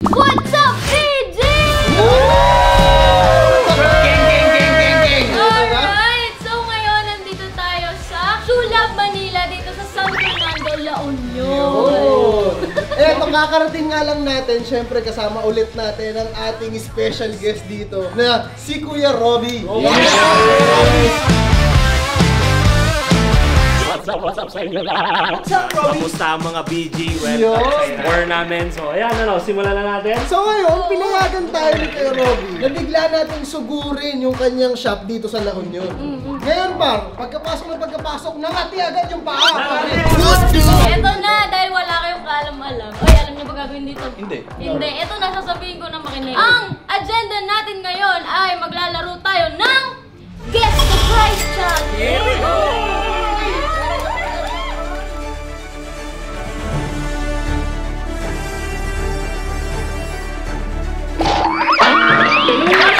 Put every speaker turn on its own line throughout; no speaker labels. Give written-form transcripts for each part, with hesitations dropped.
What's up, PG? Alright, so ngayon nandito tayo sa Sulab, Manila, dito sa San Fernando, La Union.
Eto, kakarating nga lang natin, syempre kasama ulit natin ang ating special guest dito na si Kuya Robby.
What's up sa inyo lahat? Kamusta ang mga BG war namin? So ayan, simulan na natin.
So ngayon, pinayagan tayo ni Kuya Robby na bigla natin sugurin yung kanyang shop dito sa La Union. Ngayon par, pagkapasok, nangati agad yung paa.
Eto na, dahil wala kayong kaalam-alam. Oy, alam niyo ba gagawin dito?
Hindi.
Hindi, eto na, sasabihin ko na makinig. Ang agenda natin ngayon ay maglalaro tayo ng Guess the Price Chat!
Here we go!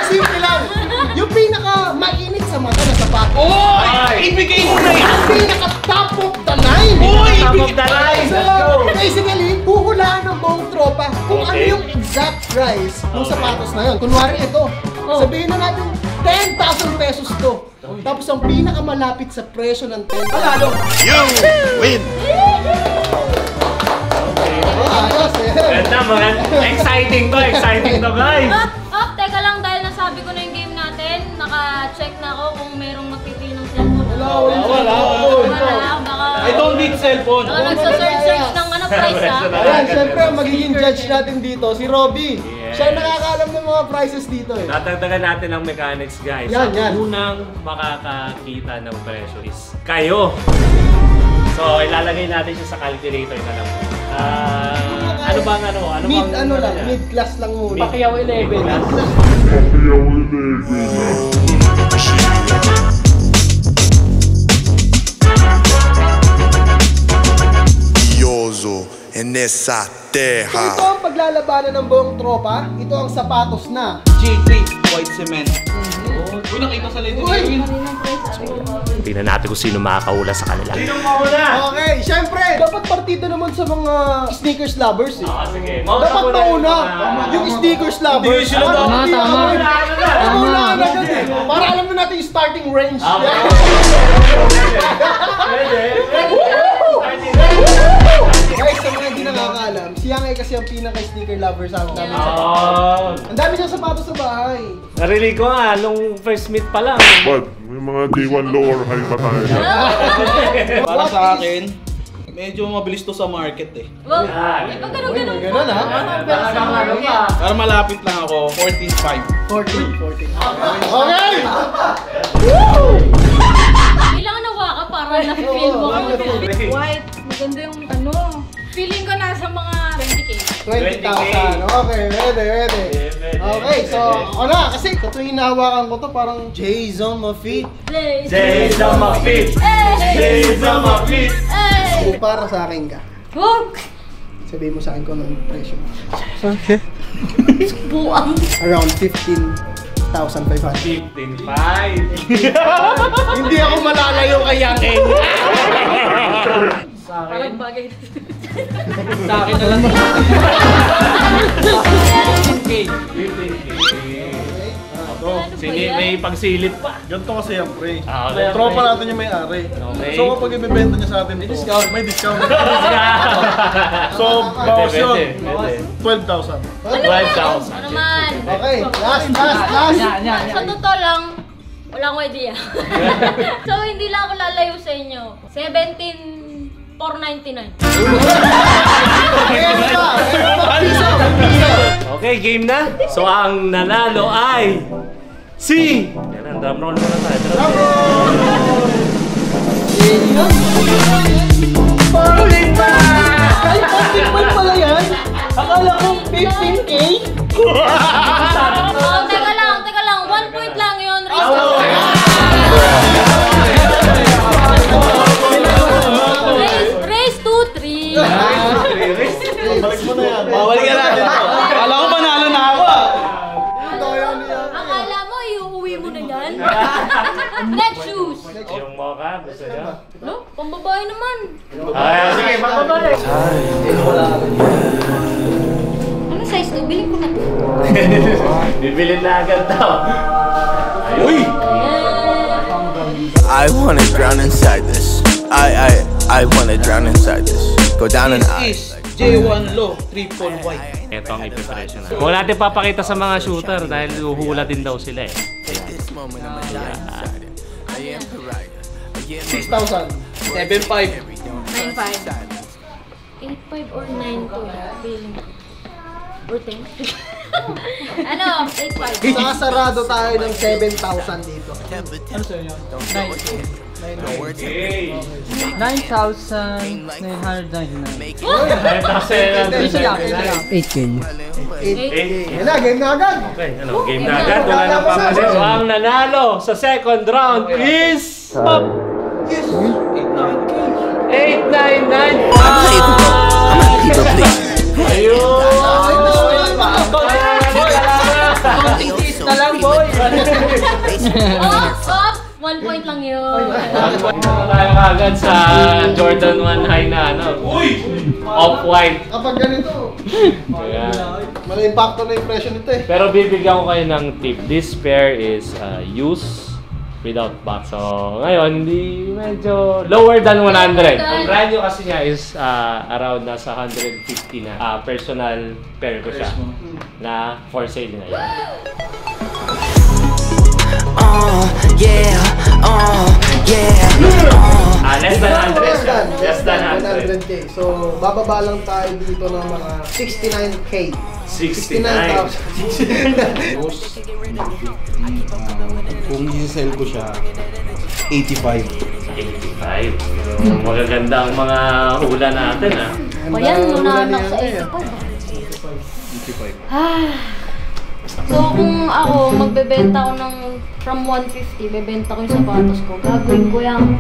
Simple lang. Yung pinaka-mainit sa mata na sapatos.
Oy! Ibigay mo na yan!
Ang pinaka-top of the line.
Top of the line!
So, basically, huhulaan ng buong tropa kung ano yung exact price ng sapatos na yun. Kunwari ito, sabihin na natin 10,000 pesos to. Tapos ang pinakamalapit sa presyo ng 10,000.
You win!
Ganda, mga exciting to guys!
Teka lang, dahil nasabi ko na yung game natin, naka-check na ako kung merong magpipili ng cellphone.
Wala.
I don't need cellphone!
Baka nagsa-search ng price ha?
Ayan, syempre ang magiging judge natin dito, si Robby.
Yes.
Siya nakakaalam ng mga prices dito eh.
Natagdagan natin ang mechanics guys.
Yan.
Ang unang makakakita ng presyo is kayo! So, ilalagay natin siya sa calculator na lang. Ano bang
mid-class lang muna.
Pacquiao 11.
Yoso en esa
So
terra.
ito ang paglalabanan ng buong tropa. Ito ang sapatos na
G3 White Cement. Uy, nakita sa lady
Uy!
Tingnan natin kung sino makakaula sa kanila. Sino mauna?
Okay, syempre, dapat partida naman sa mga sneakers lovers eh.
Sige.
Dapat mauna yung sneakers lovers.
Hindi, sila dapat.
Mauna agad eh. Para alam na natin yung starting range. Guys, sa mga hindi nakakaalam, si Yang ay kasi ang pinaka-sneaker lover sa amin. Ang dami siyang sapatos sa bahay.
Narinig ko nga, nung first meet pa lang.
But may mga D1 lower high pa tayo.
Para sa akin, medyo mabilis to sa market eh.
Wow, pag ganun-ganun
May ganun, ha?
Para malapit lang ako, 14.5.
14. Okay!
Kailangan nawa ka para na-feel mo. White, maganda yung feeling ko nasa mga 20K.
20,000. Okay, ready. Okay, so ako na. Kasi sa tuwing nahawakan ko to, parang Jason Mafit.
Jay's on my feet! Jay's on my feet!
Kung para sa akin ka,
Hook!
sabihin mo sa akin kung anong presyo.
Buang.
Around 15,500.
15.5!
Hindi ako malalayo kay Yang.
Parang bagay.
Sa akin na lang. 15K.
15K. May pagsilip pa.
Ganito kasi yan, pre.
Okay.
Tropa natin yung may-ari.
Okay.
So kapag ibibenta niya sa atin ito, may discount. So,
Pwede,
bawas yun.
pwede.
12,000.
12,000.
Ano naman?
Okay, last.
Sa totoo lang, wala akong idea. So, hindi lang ako lalayo sa inyo. 17,499.
Okay, game na. So, ang nanalo ay si... Yan ang drum roll muna tayo. Drum roll!
Paulit pa! Ay, pag pala yan? Akala ko 15K?
Teka lang. 1 point lang yun. Race 2-3.
Balik mo na yan.
Bawal ka natin to. Kala ko panalo na ako ah.
Akala mo, iuwi mo na yan? Next shoes.
Yung mocha, gusto niya?
No? Pambabae naman.
Ay, sige, magbabae.
Ano size 2 bibilin ko na to.
Bibilin na agad daw.
Uy!
I wanna drown inside this. I wanna drown inside this. Go down and
This is J1 Low Triple White.
Ito ang ipipresyo na. Kung natin papakita sa mga shooter dahil uhula din daw sila eh.
this moment of my life. I am pariah.
6,000.
7.5.
9.5. 8.5 or 9 to bilin. Or 10. Ano? 8.5.
Sasarado tayo ng 7,000 dito.
Ano sa'yo yun?
Okay.
9,999.
Ay, kasi
Isa lang, isa lang.
8K. 8K.
8.
Yan na, game na agad.
Okay, ano, game na agad. Wala nang pamalit. So, ang nanalo sa second round is... Pop! 8,995!
Keep it please.
Ayun!
Konting cheese na lang, boy.
Off! 1 point lang yun.
Tayo agad sa Jordan 1 high na ano. Off-white.
Kapag ganito,
Ayan.
mali-impacto na impression nito eh.
Pero bibigyan ko kayo ng tip. This pair is use without box. So, ngayon, hindi medyo lower than 100. Ang brand new kasi niya is around nasa 150 na. Personal pair ko siya. Na for sale na yun.
Yeah.
Less than 100. Less than 100.
100K. So, bababa lang tayo dito ng mga 69K.
69.
Kung i-sell ko siya, 85.
85. Magaganda ang mga hula natin ah.
O yan, lunanak sa 85. So kung ako, magbebenta ako ng from 150, bebenta ko yung sapatos ko. Gagawin ko yung...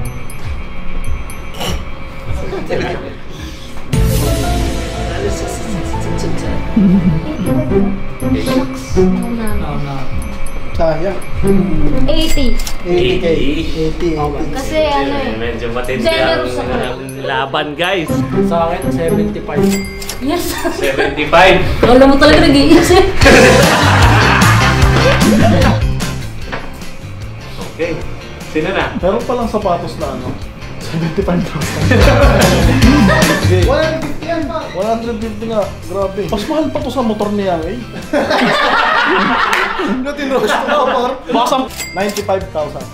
Sayang.
80.
80K. 80.
Kasi ano eh.
Medyo matindi
Generous ako.
ang laban guys.
Sa akin, 75.
Yes.
75.
Alam mo talaga nag-iisip.
Okay. Sino na?
Meron palang sapatos na ano? 75,000.
150 yan pa.
150 nga, grabe. Mas mahal pa to sa motor niya eh.
Ano tinuros ko pa, par?
Baka 95,000.
90.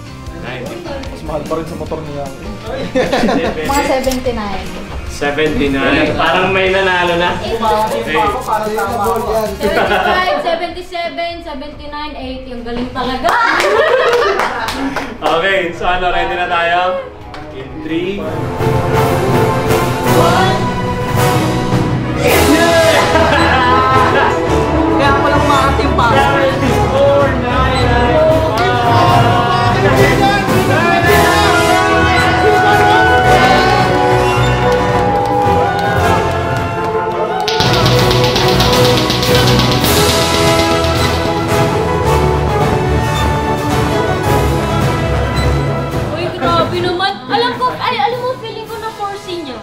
Mas mahal pa rin sa motor niya eh.
Mga 79.
79. Parang may nanalo na. Okay.
Sustainable yan.
75, 77, 79, 80. Ang galing talaga.
Okay, so ano, ready na tayo? In 3.
Kaya palang makating pa.
9. Alam mo, feeling ko na 4C niya.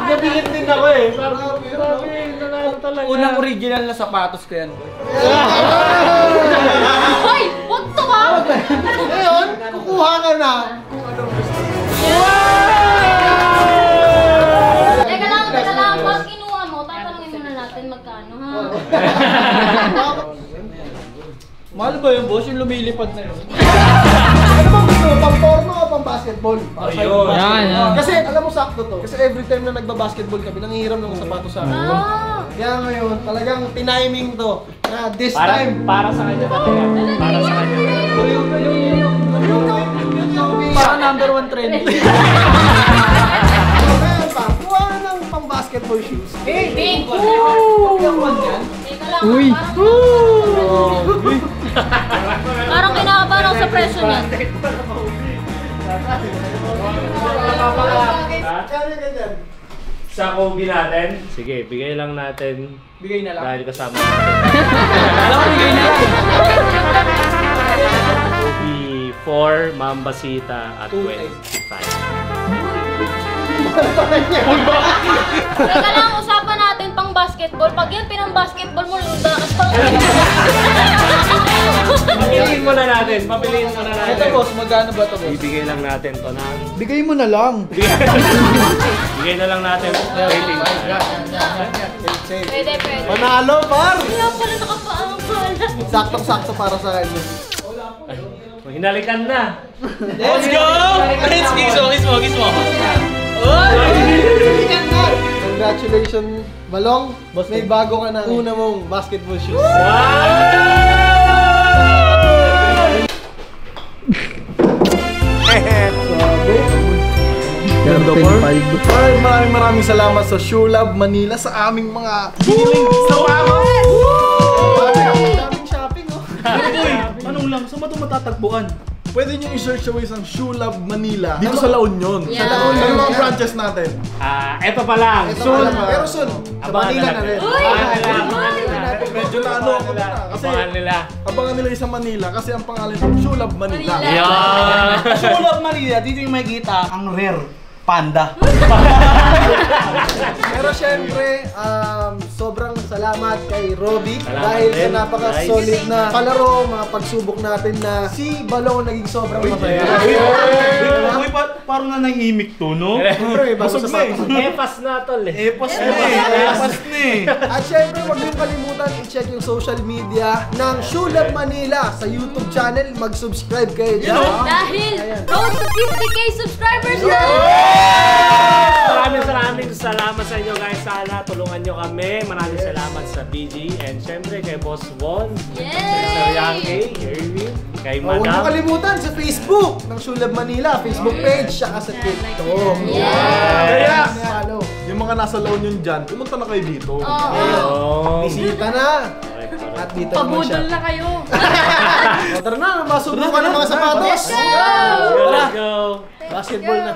Nabilit din ako eh. Grabe, nanalo talaga.
Unang original na sapatos ko yan.
Hoy! Huwag to ha!
Ngayon, kukuha ka na.
Teka lang. Pag kinuha mo, tatanungin muna natin magkano ha?
Mahal ba yun, boss? Yung lumilipad na yun.
Ano bang gusto mo? Pang-porno o pang-basketball?
Ayun.
Kasi alam mo sakto to. Kasi every time na nagba-basketball kami, nangihiram ng sapatos sa akin.
Ah!
Kaya ngayon, talagang tiniming to. Na this
Para,
time.
para sa kanya natin yan. Para sa kanya.
Para number 1 trend.
Ngayon pa, kuha na ng pang-basketball shoes.
Big! Teka lang.
Uy.
Parang kinakabahan ako sa presyo niyan.
Ganyan.
Sa Kobe natin. Sige, bigay lang natin.
Bigay na lang.
Dahil kasama natin.
Alam ko, bigay na lang.
Kobe 4, Mambasita at 25.
Teka lang, usapan natin pang basketball. Pag yan pinang-basketball mo, lunda ka pa.
Papiliin muna natin. Papiliin muna natin.
Ito boss, magkano ba ito boss?
Ibigay lang natin to ng...
Bigay mo na lang.
Bigay na lang natin.
Pwede.
Panalo, par!
Kaya pala nakapaangkol.
Saktong-sakto para sa akin.
Hinalikan na.
Let's go! Let's kiss mo.
Congratulations, Malong. May bago ka na una mong basketball shoes.
Ganda par. Maraming salamat sa Shoe Lab Manila sa aming mga hiniling sa mama.
Daming shopping, oh.
Uy, anong lang? Saan ba ito matatagpuan?
Pwede nyo i-search away sa Shoe Lab Manila dito sa La Union.
Yeah.
Sa La Union, yung mga branches natin.
Eto pa lang.
Soon. Pero soon, sa
Abangan
Manila
nila.
na rin.
Uy!
Abangan nila.
Medyo na ano ako na. Kasi
Abangan nila.
abangan nila yung sa Manila kasi ang pangalan ng Shoe Lab Manila.
Manila.
Yan.
Sulab Manila, dito yung makikita ang rare panda.
Pero syempre, sobrang salamat kay Robbie
Salamat
dahil sa
din.
napaka-solid na palaro, mga pagsubok natin na si Balong naging sobrang masaya.
Uy, parang nanahimik to, no?
Siyempre, may bago
Busog
sa
na eh.
sapatos.
Epas na tol eh.
Epas na eh.
At syempre, huwag niyong kalimutan i-check yung social media ng Shoe Lab Manila sa YouTube channel. Mag-subscribe kayo dyan.
Dahil road to 50k subscribers na!
Maraming salamat sa inyo guys. Sana tulungan nyo kami. Maraming salamat sa BG and syempre kay Boss Von, Sir Yankee, Erwin, kay
Huwag niyong
Madam.
kalimutan sa Facebook ng Shoe Lab Manila, Facebook page, saka sa TikTok.
Kaya,
Follow.
yung mga nasa La Union dyan, pumunta na kayo dito.
Oh.
Bisita na. At dito naman siya.
Pabudol na kayo.
O, tara na, masubukan ng mga sapatos.
Let's go!
Let's go.
Basketball na.